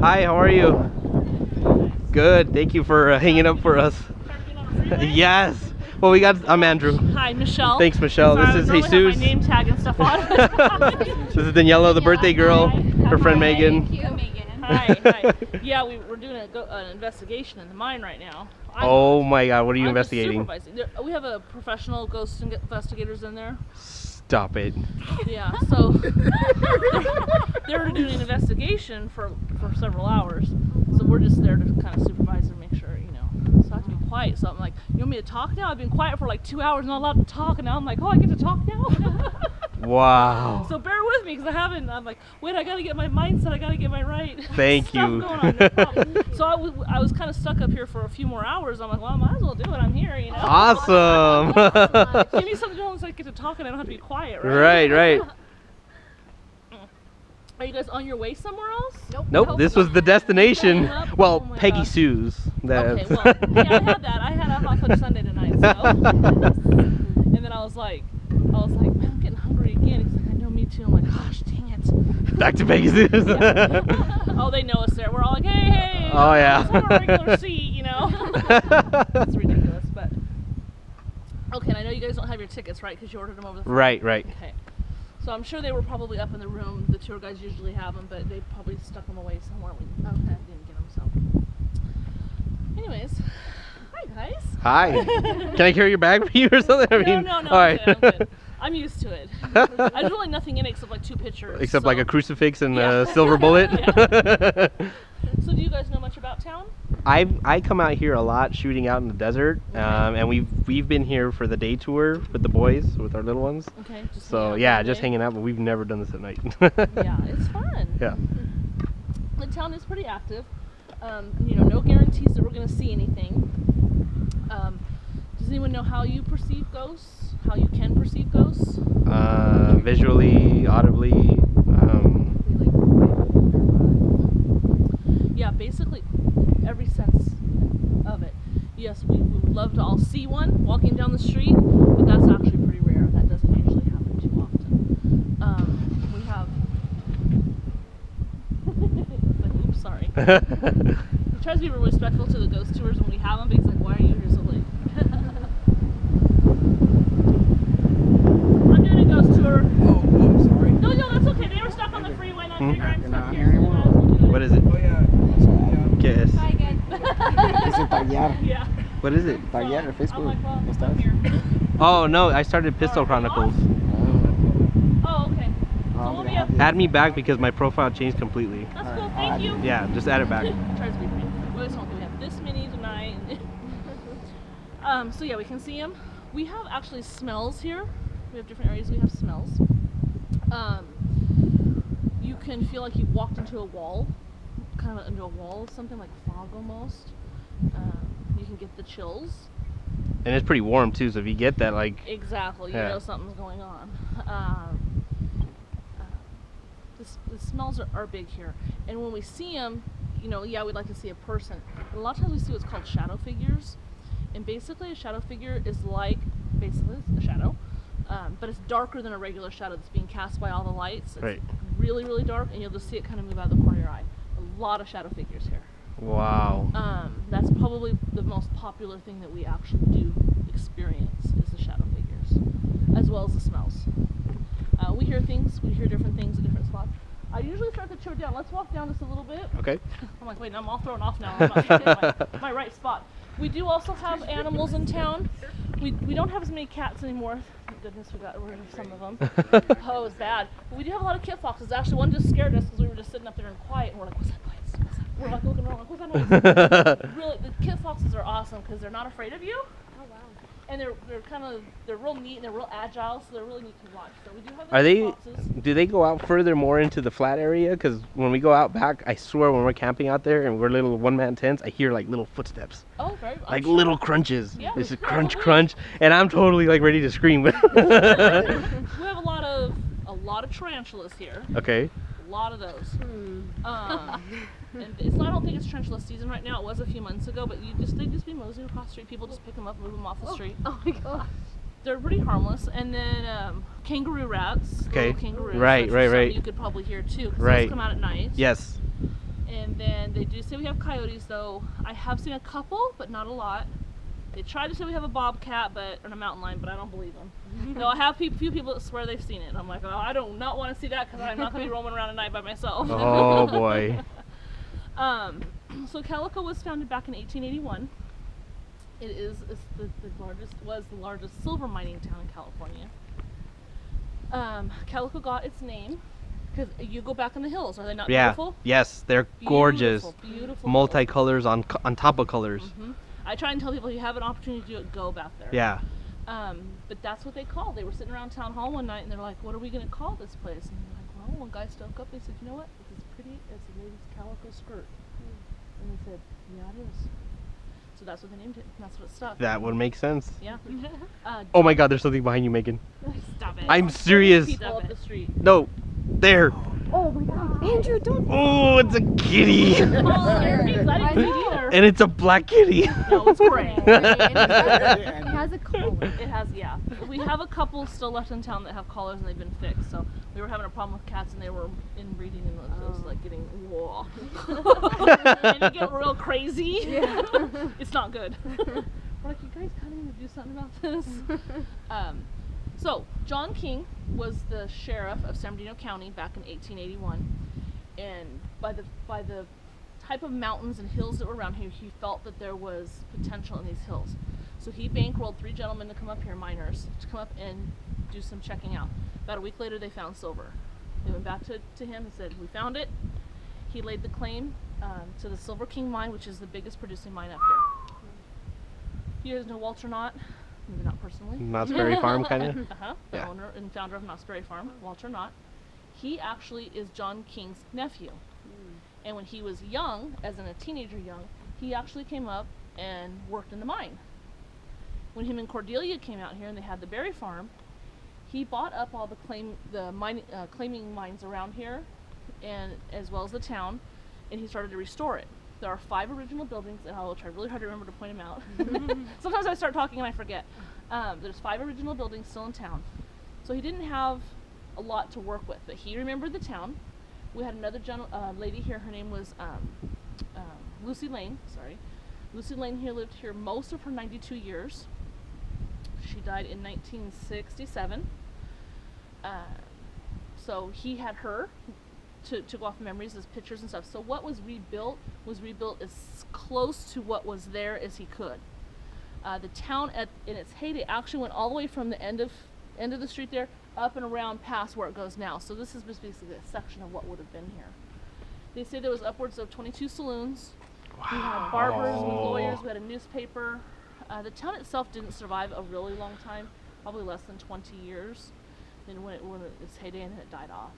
Hi, how are you? Good. Thank you for hanging up for us. Yes. Well, I'm Andrew. Hi, Michelle. Thanks, Michelle. Sorry, this is I Jesus. have my name tag and stuff on. This is Daniela, the birthday girl. Her friend Megan. Thank you, Megan. Hi. Yeah, we're doing an investigation in the mine right now. Oh my God, what are you I'm investigating? We have a professional ghost investigators in there. Stop it. Yeah, so they're doing an investigation for several hours. So we're just there to kind of supervise and make sure, So I have to be quiet. So I'm like, you want me to talk now? I've been quiet for like 2 hours, not allowed to talk, and now I'm like, oh, I get to talk now? Wow. So bear with me, because I'm like, wait, I gotta get my mindset, I gotta get my right Thank stuff you. going on, no problem. So I was kind of stuck up here for a few more hours. I'm like, well, I might as well do it, I'm here, Awesome. Give me something to so I get to talk and I don't have to be quiet, right? Right. Are you guys on your way somewhere else? Nope, this was the destination. Well, Oh my Peggy gosh. Sue's. Okay, well, yeah, I had that. I had a hot fudge sundae tonight, so. And then I was like, man, I'm getting hungry again. He's like, I know, me too. I'm like, gosh, dang it. Back to Peggy Sue's. Yeah. Oh, they know us there. We're all like, hey. Oh, yeah. It's not a regular seat, It's ridiculous, but. Okay, and I know you guys don't have your tickets, right? Because you ordered them over the phone. Right. Okay. So I'm sure they were probably up in the room. The tour guys usually have them, but they probably stuck them away somewhere. We didn't get them, so. Anyways, hi guys. Hi. Can I carry your bag for you or something? No. All right. I'm good. I'm used to it. There's really nothing in it except like 2 pictures. Except like a crucifix and a silver bullet. Yeah. So do you guys know much about town? I come out here a lot shooting out in the desert, and we've been here for the day tour with the boys, with our little ones. Okay. So yeah, just hanging out, but we've never done this at night. Yeah, it's fun. Yeah. The town is pretty active. No guarantees that we're going to see anything. Does anyone know how you perceive ghosts? How you can perceive ghosts? Visually, audibly. Yeah, basically every sense of it. Yes, we would love to all see one walking down the street, but that's actually pretty rare. That doesn't usually happen too often. We have. Oops, sorry. He tries to be really respectful to the ghost tours when we have them, but he's like, "Why are you here so late?" I'm doing a ghost tour. Oh, I'm sorry. No, that's okay. They were stuck on the freeway, not figuring I'm You're stuck not here. here anymore? What is it? Oh, yeah. ¿Qué es? Hi again. Dice taguear. Yeah. What is it? Taguear en I'm Facebook. like, well, ¿No I'm estás? here. Oh no, I started Pistol Chronicles. Oh, okay. So we'll be up. Add me back because my profile changed completely. That's cool. Thank you. Yeah, just add it back. Tries to be brief. We have this many tonight. So yeah, we can see them. We have actually smells here. We have different areas. We have smells. You can feel like you've walked into a wall, kind of into a wall of something, like fog almost. You can get the chills. And it's pretty warm too, so if you get that, like. Exactly, you know something's going on. The smells are big here, and when we see them, yeah, we'd like to see a person. But a lot of times we see what's called shadow figures, and basically a shadow figure is like basically a shadow, but it's darker than a regular shadow that's being cast by all the lights. It's really, really dark, and you'll just see it kind of move out of the corner of your eye. A lot of shadow figures here. Wow. That's probably the most popular thing that we actually do experience is the shadow figures, as well as the smells. We hear things, we hear different things at different spots. I usually start the tour down. Let's walk down just a little bit. Okay. I'm like, wait, I'm all thrown off now. I'm not hitting my right spot. We do also have animals in town. We don't have as many cats anymore. Thank goodness we got rid of some of them. Oh, it was bad. But we do have a lot of kit foxes. Actually, one just scared us because we were just sitting up there and quiet, and we're like, what's that noise? What's that? We're like looking around, like, what's that noise? Really, the kit foxes are awesome because they're not afraid of you. Oh, wow. And they're real neat and they're real agile, so they're really neat to watch. So we do have kit foxes. Do they go out further more into the flat area? Because when we go out back, I swear when we're camping out there and we're little one-man tents, I hear like little footsteps. Oh, very like little crunches. Yeah, this is crunch, and I'm totally like ready to scream. We have a lot of tarantulas here. Okay. A lot of those. And I don't think it's tarantula season right now. It was a few months ago, but they just be moseying across the street. People just pick them up, move them off the street. Oh my god. They're pretty harmless. And then kangaroo rats. Okay. Kangaroos. Right. You could probably hear too, because those come out at night. Yes. And then they do say we have coyotes, though. I have seen a couple, but not a lot. They try to say we have a bobcat, and a mountain lion, but I don't believe them. No, I have few people that swear they've seen it. And I'm like, oh, I do not want to see that because I'm not going to be roaming around at night by myself. Oh boy. So Calico was founded back in 1881. Was the largest silver mining town in California. Calico got its name because you go back in the hills. Are they not beautiful? Yes, they're gorgeous. Beautiful. Multicolors on top of colors. Mm-hmm. I try and tell people if you have an opportunity to do it, go back there. Yeah. But that's what they called. They were sitting around town hall one night and they're like, "What are we going to call this place?" And they're like, "Well," one guy spoke up. They said, "You know what? It's as pretty as a lady's calico skirt." And they said, "Yeah, it is." So that's what they named it. And that's what it stuck. That would make sense. Yeah. Oh my God, there's something behind you, Megan. Stop it. I'm serious. People up the street. No, there. Oh my God, Andrew, don't. Oh, it's a kitty. I didn't see it either. And it's a black kitty. No, it's gray. It has a collar. It has, yeah. We have a couple still left in town that have collars and they've been fixed. So we were having a problem with cats and they were inbreeding and it was like getting whoa. And they get real crazy. Yeah. It's not good. We're like, you guys kind of need to do something about this. So John King was the sheriff of San Bernardino County back in 1881, and by the type of mountains and hills that were around here, he felt that there was potential in these hills. So he bankrolled 3 gentlemen to come up here, miners, to come up and do some checking out. About a week later, they found silver. They went back to him and said, "We found it." He laid the claim to the Silver King mine, which is the biggest producing mine up here. You guys know Walter Knott? Maybe not personally. Knott's Berry Farm, kind of. The Yeah. owner and founder of Knott's Berry Farm, Walter Knott. He actually is John King's nephew. And when he was young, as in a teenager young, he actually came up and worked in the mine. When him and Cordelia came out here and they had the berry farm, he bought up all the claiming mines around here, and as well as the town, and he started to restore it. There are 5 original buildings, and I'll try really hard to remember to point them out. Sometimes I start talking and I forget. There's 5 original buildings still in town. So he didn't have a lot to work with, but he remembered the town. We had another lady here, her name was Lucy Lane, sorry. Lucy Lane here lived here most of her 92 years. She died in 1967. So he had her to go off memories as pictures and stuff. So what was rebuilt as close to what was there as he could. The town in its heyday actually went all the way from the end of the street there up and around past where it goes now. So this is just basically a section of what would have been here. They say there was upwards of 22 saloons. Wow. We had barbers, we had lawyers, we had a newspaper. The town itself didn't survive a really long time, probably less than 20 years. Then when its heyday and then it died off.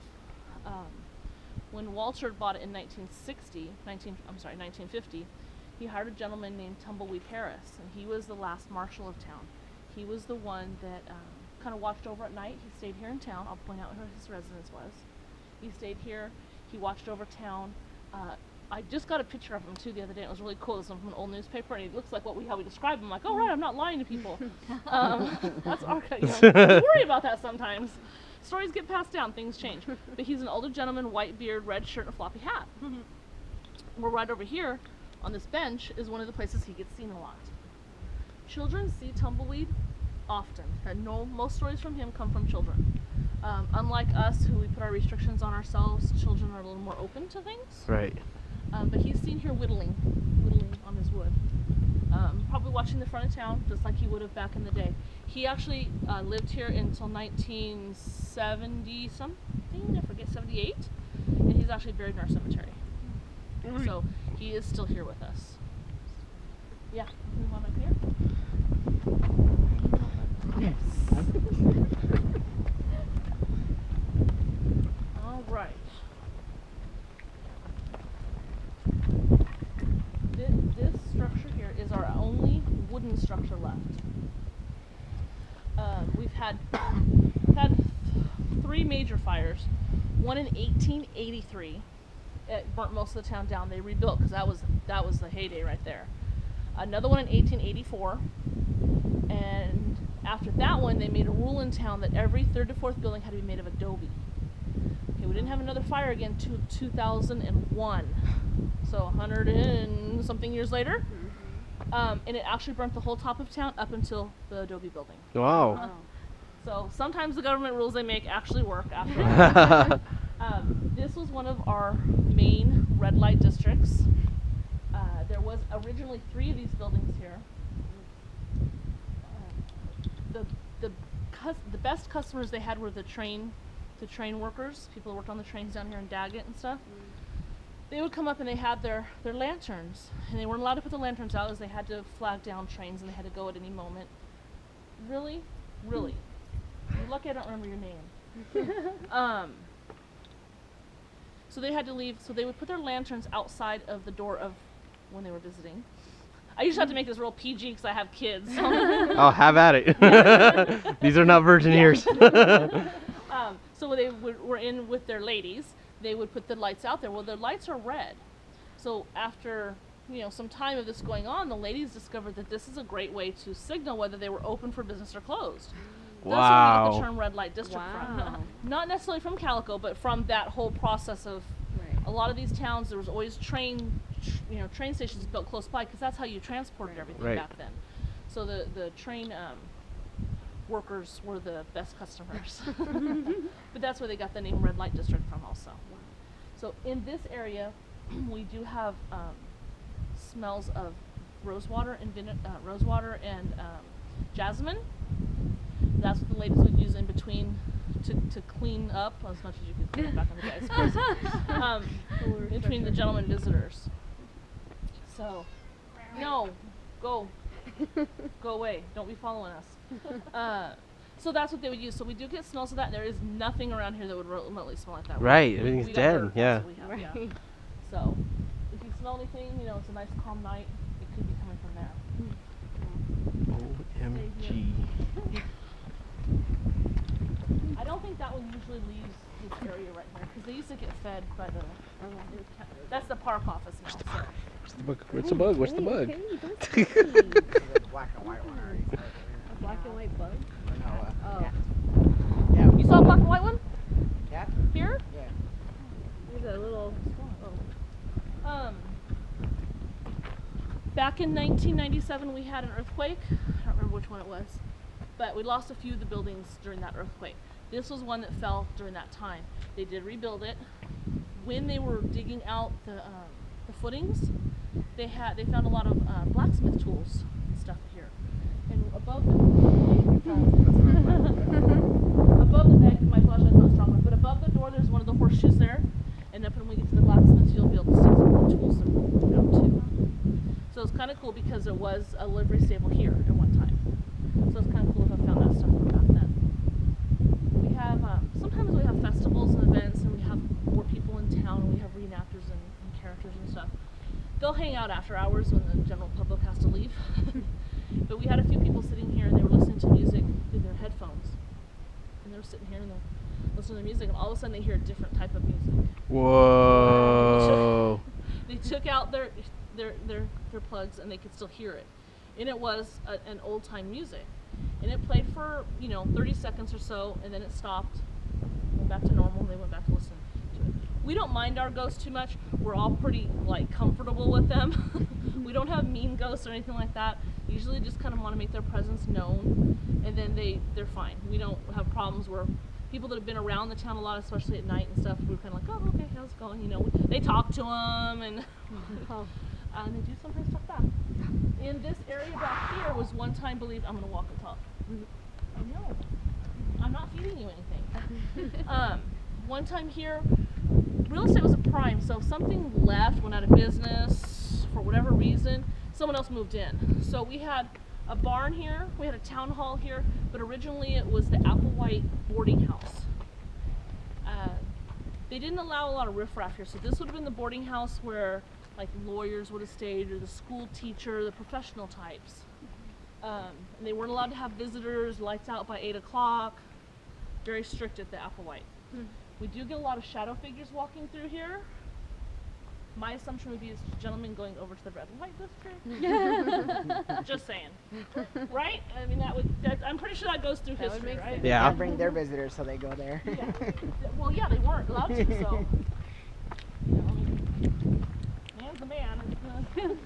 When Walter bought it in 1950, he hired a gentleman named Tumbleweed Harris, and he was the last marshal of town. He was the one that kind of watched over at night. He stayed here in town. I'll point out where his residence was. He stayed here. He watched over town. I just got a picture of him too the other day. It was really cool. It's from an old newspaper, and he looks like how we describe him. I'm like, oh right, I'm not lying to people. That's archaic. I worry about that sometimes. Stories get passed down, things change. But he's an older gentleman, white beard, red shirt, and a floppy hat. We're right over here on this bench is one of the places he gets seen a lot. Children see Tumbleweed often. And most stories from him come from children. Unlike us, who we put our restrictions on ourselves, children are a little more open to things. Right. But he's seen here whittling on his wood. Probably watching the front of town, just like he would have back in the day. He actually lived here until 1970 something, I forget, 78, and he's actually buried in our cemetery. So he is still here with us. Yeah, move on up here. All right. This structure here is our only wooden structure left. We've had 3 major fires. One in 1883. It burnt most of the town down. They rebuilt because that was the heyday right there. Another one in 1884, and after that one, they made a rule in town that every 3rd to 4th building had to be made of adobe. Okay, we didn't have another fire again till 2001. So 100 and something years later. And it actually burnt the whole top of town up until the Adobe building. Wow. So sometimes the government rules they make actually work after all. This was one of our main red light districts. There was originally 3 of these buildings here. The best customers they had were the train workers, people who worked on the trains down here in Daggett and stuff. They would come up and they had their lanterns, and they weren't allowed to put the lanterns out as they had to flag down trains and they had to go at any moment. Really? You're lucky I don't remember your name. So they had to leave, so they would put their lanterns outside of the door of when they were visiting. I usually have to make this real PG because I have kids. So. Oh, have at it. These are not virgin ears. So when they were in with their ladies, they would put the lights out there. Well, their lights are red. So after some time of this going on, the ladies discovered that this is a great way to signal whether they were open for business or closed. That's where we get the term red light district from. Not necessarily from Calico, but from that whole process of a lot of these towns. There was always train stations built close by because that's how you transported everything back then. So the train workers were the best customers. But that's where they got the name red light district from also. So in this area, we do have smells of rosewater and jasmine. That's what the ladies would use in between to clean up as much as you could clean back on the guys. Between the gentlemen visitors. So, no, go away. Don't be following us. So that's what they would use. So we do get smells of that. There is nothing around here that would remotely smell like that. Right, everything's dead. Yeah. So if you smell anything, it's a nice calm night. It could be coming from there. OMG. I don't think that one usually leaves this area right here because they used to get fed by the. That's the park office now. So. Where's the bug? Where's the bug? There's a black and white one already. A black and white bug? No, Yeah. You saw a black and white one? cat? Here? Yeah. There's a little. Back in 1997, we had an earthquake. I don't remember which one it was, but we lost a few of the buildings during that earthquake. This was one that fell during that time. They did rebuild it. When they were digging out the footings, they found a lot of blacksmith tools and stuff here. And above the neck, my flashlight's not strong enough, but above the door there's one of the horseshoes there. And up when we get to the blacksmiths, you'll be able to see some of the tools that were out too. So it's kind of cool because there was a livery stable here at one time. So it's kind of cool if I found that stuff from back then. We have, sometimes we have festivals and events and we have more people in town and we have reenactors and characters and stuff. They'll hang out after hours when the general public has to leave. But we had a few people sitting here and they were listening to music through their headphones. And they were sitting here and they're listening to music and all of a sudden they hear a different type of music. Whoa. They took out their plugs and they could still hear it. And it was an old time music. And it played for 30 seconds or so and then it stopped, went back to normal, and they went back to listen to it. We don't mind our ghosts too much. We're all pretty comfortable with them. We don't have mean ghosts or anything like that. Usually just kind of want to make their presence known and then they're fine. We don't have problems where people that have been around the town a lot, especially at night and stuff, we're kind of like, oh, okay, how's it going? They talk to them and and they do sometimes talk back. In this area back here was one time believed, I'm going to walk and talk. No, I'm not feeding you anything. One time here, real estate was a prime, so if something left, went out of business for whatever reason, someone else moved in. So we had a barn here, we had a town hall here, but originally it was the Applewhite boarding house. They didn't allow a lot of riffraff here, so this would have been the boarding house where lawyers would have stayed, or the school teacher, the professional types. And they weren't allowed to have visitors, lights out by 8 o'clock. Very strict at the Applewhite. We do get a lot of shadow figures walking through here. My assumption would be it's gentlemen going over to the red light district. Just saying, right? I mean, I'm pretty sure that goes through That would history, make right? sense. Yeah. Can't bring their visitors, so they go there. Yeah. Well, yeah, they weren't allowed to, so. You know, I mean, man's a man. I'm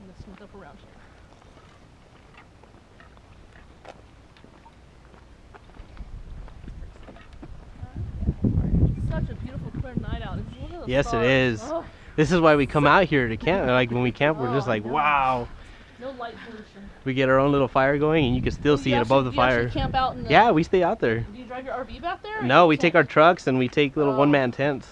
gonna smooth up around here. Such a beautiful clear night out. Look at the Yes, it stars. is. Oh, This is why we come out here to camp. Like when we camp, we're just Oh, I like, know. wow. no light pollution. We get our own little fire going, and you can still So see you it above the actually- you fire. actually camp out in the, Yeah, we stay out there. Do you drive your RV back there? or No, you we take our tent? trucks and we take little Oh. one-man tents.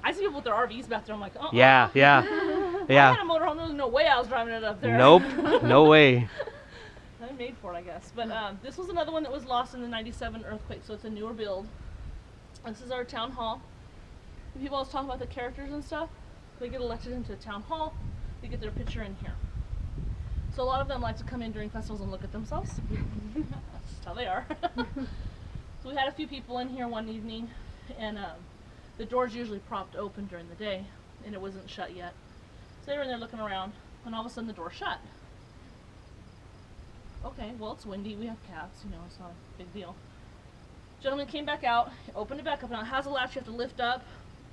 I see people with their RVs back there. I'm like, oh. Yeah, yeah, I yeah. had a motorhome. There's no way I was driving it up there. Nope, no way. I'm made for it, I guess. But this was another one that was lost in the '97 earthquake, so it's a newer build. This is our town hall. People always talk about the characters and stuff. They get elected into town hall. They get their picture in here. So a lot of them like to come in during festivals and look at themselves. That's just how they are. So we had a few people in here one evening, and the door's usually propped open during the day, and it wasn't shut yet. So they were in there looking around, and all of a sudden the door shut. Okay, well, it's windy, we have cats, you know, it's not a big deal. Gentleman came back out, opened it back up, and it has a latch you have to lift up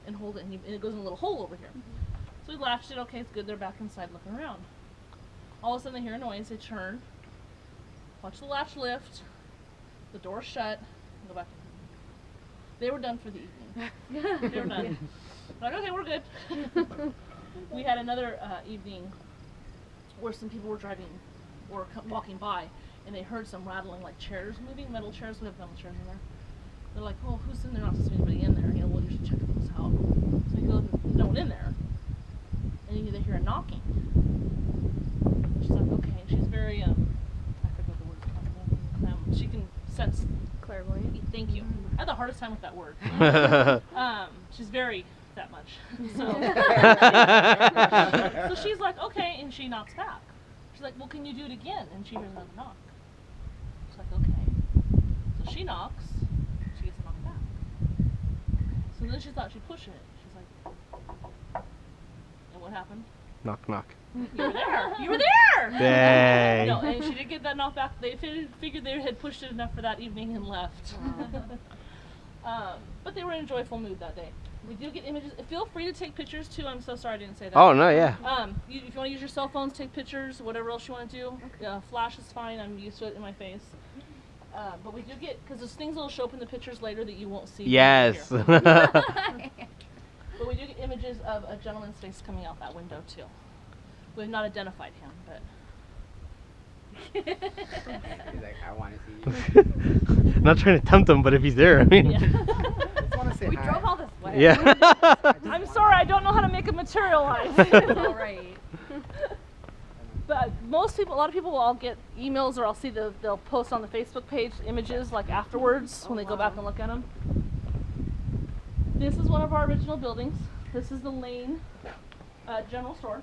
and hold it, and it goes in a little hole over here. So we latched it, okay, it's good, they're back inside looking around. All of a sudden they hear a noise, they turn, watch the latch lift, the door shut, and go back in. They were done for the evening. They were done. Like, okay, we're good. We had another evening where some people were driving or walking by, and they heard some rattling, like chairs moving, metal chairs. We have metal chairs in there. They're like, oh, who's in there? Not supposed to be anybody in there. You know, well, you should check this out. So we go, there's no one in there. And they hear a knocking. She's like, okay. And she's very, I forget what the word is. She can sense. Clairvoyant. Thank you. I had the hardest time with that word. She's very that much. So she's like, okay, and she knocks back. She's like, well, can you do it again? And she hears another knock. She's like, okay. So she knocks. She gets a knock back. So then she thought she'd push it. She's like, and what happened? Knock, knock. You were there. You were there. Dang. No, and she did get that knock back. They figured they had pushed it enough for that evening and left. But they were in a joyful mood that day. We do get images. Feel free to take pictures too. I'm so sorry I didn't say that. Oh, no, yeah. If you want to use your cell phones, take pictures. Whatever else you want to do. Flash is fine. I'm used to it in my face. But we do get, because there's things that will show up in the pictures later that you won't see. Yes. But we do get images of a gentleman's face coming out that window too. We have not identified him, but. He's like, I want to see you. I'm not trying to tempt him, but if he's there, I mean. Yeah. Just want to say We hi. drove all this way. Yeah. I'm sorry, I don't know how to make it materialize. It's all right. But most people, a lot of people will all get emails, or I'll see they'll post on the Facebook page images like afterwards when they go back and look at them. This is one of our original buildings. This is the Lane General Store.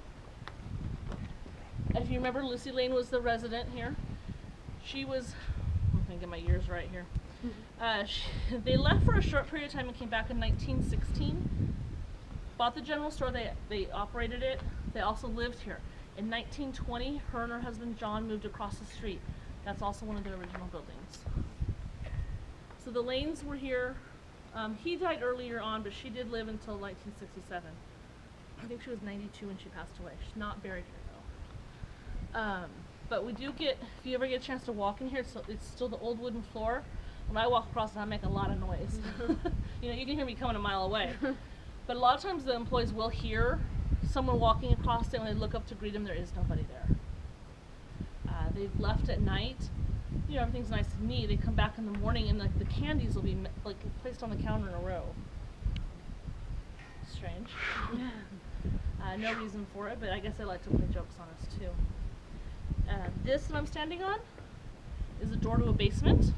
If you remember, Lucy Lane was the resident here. She was, I'm gonna get my years right here. They left for a short period of time and came back in 1916. Bought the general store, they operated it. They also lived here. In 1920, her and her husband John moved across the street. That's also one of the original buildings. So the Lanes were here. He died earlier on, but she did live until 1967. I think she was 92 when she passed away. She's not buried here though. But we do get, if you ever get a chance to walk in here, it's still the old wooden floor. When I walk across it, I make a lot of noise. You know, you can hear me coming a mile away. But a lot of times the employees will hear someone walking across it. When they look up to greet them, there is nobody there. They've left at night. You know, everything's nice and neat. They come back in the morning and like the candies will be like placed on the counter in a row. Strange. No reason for it, but I guess they like to play jokes on us too. This that I'm standing on is a door to a basement.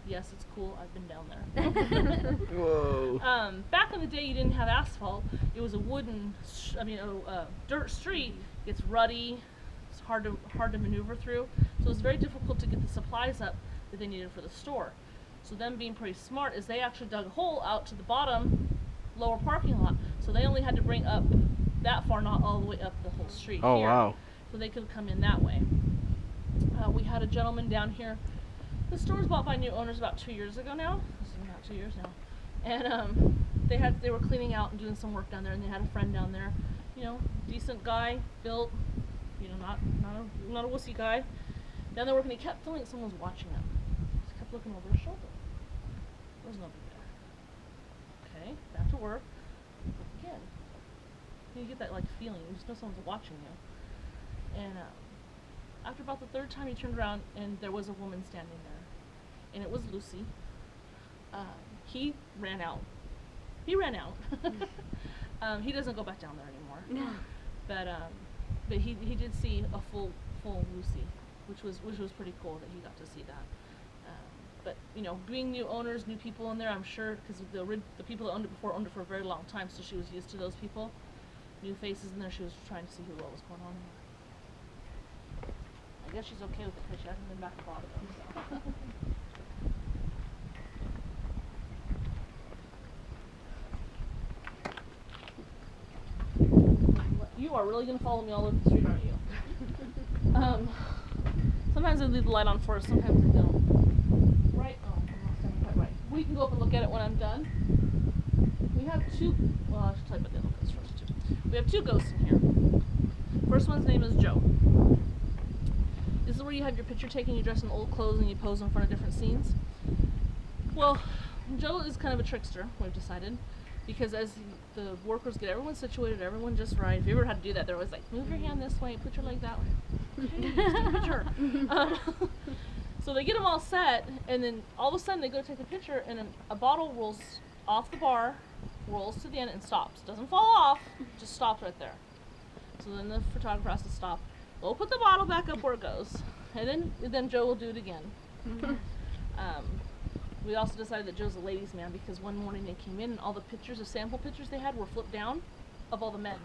Yes, it's cool. I've been down there. Whoa. Back in the day, you didn't have asphalt. It was a wooden, dirt street. It's ruddy. It's hard to maneuver through. So it's very difficult to get the supplies up that they needed for the store. So them being pretty smart is they actually dug a hole out to the bottom lower parking lot. So they only had to bring up that far, not all the way up the whole street Oh, here. wow. So they could come in that way. We had a gentleman down here. The store was bought by new owners about 2 years ago now. This is about 2 years now. And they were cleaning out and doing some work down there, and they had a friend down there, you know, decent guy, built, you know, not a wussy guy. Down there working, he kept feeling like someone was watching him. Just kept looking over his shoulder. There's nobody there. Okay, back to work. Again, you get that like feeling. You just know someone's watching you. And after about the third time, he turned around and there was a woman standing there, and it was Lucy. He ran out. He ran out. He doesn't go back down there anymore. But he did see a full Lucy, which was pretty cool that he got to see that. But you know, being new owners, new people in there, I'm sure because the people that owned it before owned it for a very long time, so she was used to those people. New faces in there, she was trying to see what was going on in there. I guess she's okay with it because she hasn't been back to bother them. So. You are really going to follow me all over the street, aren't you? Sometimes they leave the light on for us, sometimes they don't. Right? Oh, I'm not standing quite right. We can go up and look at it when I'm done. We have two, well, I should tell you about the other ghosts first, too. We have two ghosts in here. First one's name is Joe. This is where you have your picture taken, you dress in old clothes, and you pose in front of different scenes. Well, Joe is kind of a trickster, we've decided. Because as the workers get everyone situated, everyone just right. If you ever had to do that, they're always like, move your hand this way, put your leg that way. Okay, just take a picture. So they get them all set, and then all of a sudden they go to take a picture, and a bottle rolls off the bar, rolls to the end, and stops. Doesn't fall off, just stops right there. So then the photographer has to stop. We'll put the bottle back up where it goes, and then Joe will do it again. We also decided that Joe's a ladies' man because one morning they came in and all the pictures, the sample pictures they had were flipped down of all the men.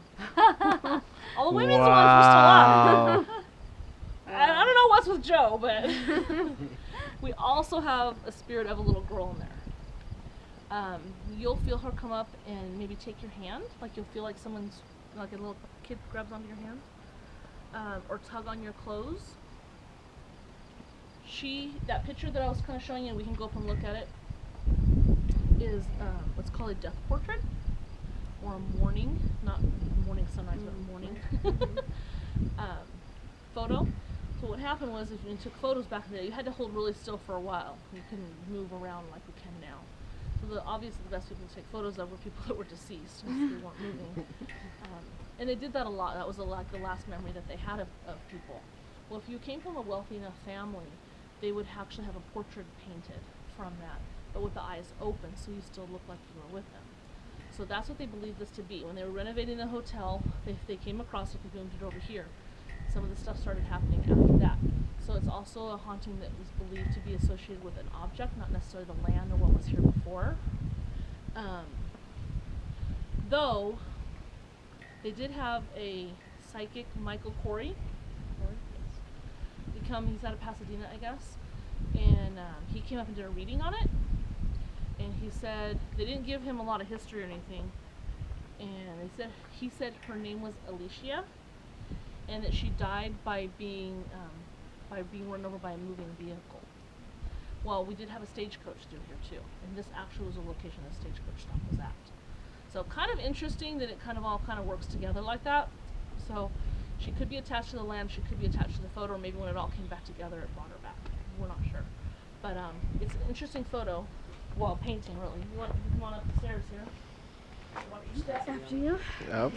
All the women's ones were still up. I don't know what's with Joe, but we also have a spirit of a little girl in there. You'll feel her come up and maybe take your hand, like you'll feel like someone's, like a little kid grabs onto your hand, or tug on your clothes. That picture that I was kind of showing you, we can go up and look at it, is what's called a death portrait, or a morning, not morning sunrise, but morning photo. So what happened was, if you took photos back in the day, you had to hold really still for a while. You couldn't move around like we can now. So obviously the best people to take photos of were people that were deceased, since they weren't moving. And they did that a lot. That was like the last memory that they had of people. Well, if you came from a wealthy enough family, they would actually have a portrait painted from that, but with the eyes open, so you still look like you were with them. So that's what they believed this to be. When they were renovating the hotel, they came across it, they moved it over here. Some of the stuff started happening after that. So it's also a haunting that was believed to be associated with an object, not necessarily the land or what was here before. Though, they did have a psychic, Michael Corey. He's out of Pasadena, I guess, and he came up and did a reading on it, and he said they didn't give him a lot of history or anything, and he said her name was Alicia, and that she died by being run over by a moving vehicle. Well, we did have a stagecoach through here too, and this actually was a location the stagecoach stop was at. So kind of interesting that it all works together like that. So she could be attached to the land, she could be attached to the photo, or maybe when it all came back together it brought her back. We're not sure. But it's an interesting photo. Well, painting really. You want to come on up the stairs here? Watch your steps. After you. Yep.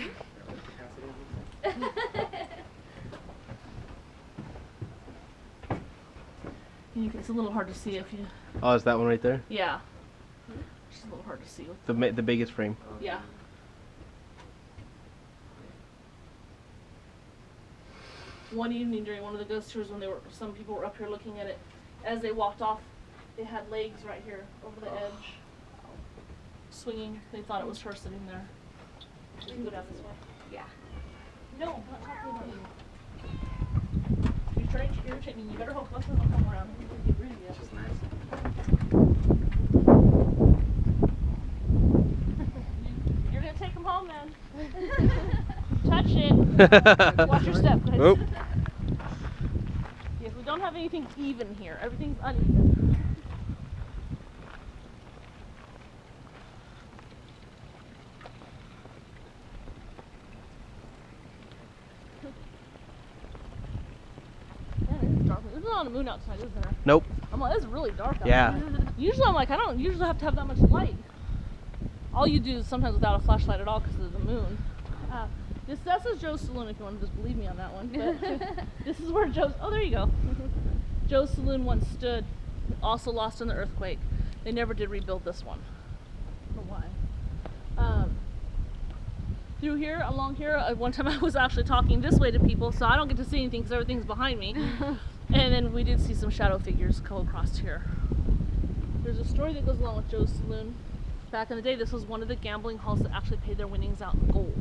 It's a little hard to see if you... Oh, is that one right there? Yeah. It's a little hard to see. The biggest frame. Yeah. One evening during one of the ghost tours, when some people were up here looking at it, as they walked off, they had legs right here over the edge, swinging. They thought it was her sitting there. You can go down this way. Yeah. No, I'm not talking about you. You're trying to irritate me. You better hope nothing will come around. Get rid of you. Which is nice. Watch your step, guys. Oh. Yes, we don't have anything even here. Everything's uneven. Man, it is dark. There's not a moon outside, is there? Nope. I'm like, it's really dark outside. Yeah. Usually I'm like, I don't usually have to have that much light. All you do is sometimes without a flashlight at all because of the moon. That says Joe's Saloon if you want to just believe me on that one. But this is where Joe's, oh, there you go. Joe's Saloon once stood, also lost in the earthquake. They never did rebuild this one. I don't know why. Through here, along here, one time I was actually talking this way to people, so I don't get to see anything because everything's behind me. And then we did see some shadow figures go across here. There's a story that goes along with Joe's Saloon. Back in the day, this was one of the gambling halls that actually paid their winnings out in gold.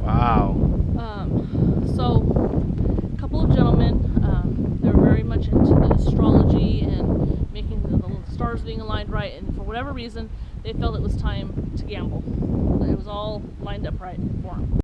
Wow. So, a couple of gentlemen, they were very much into the astrology and making the stars being aligned right, and for whatever reason, they felt it was time to gamble. It was all lined up right for them.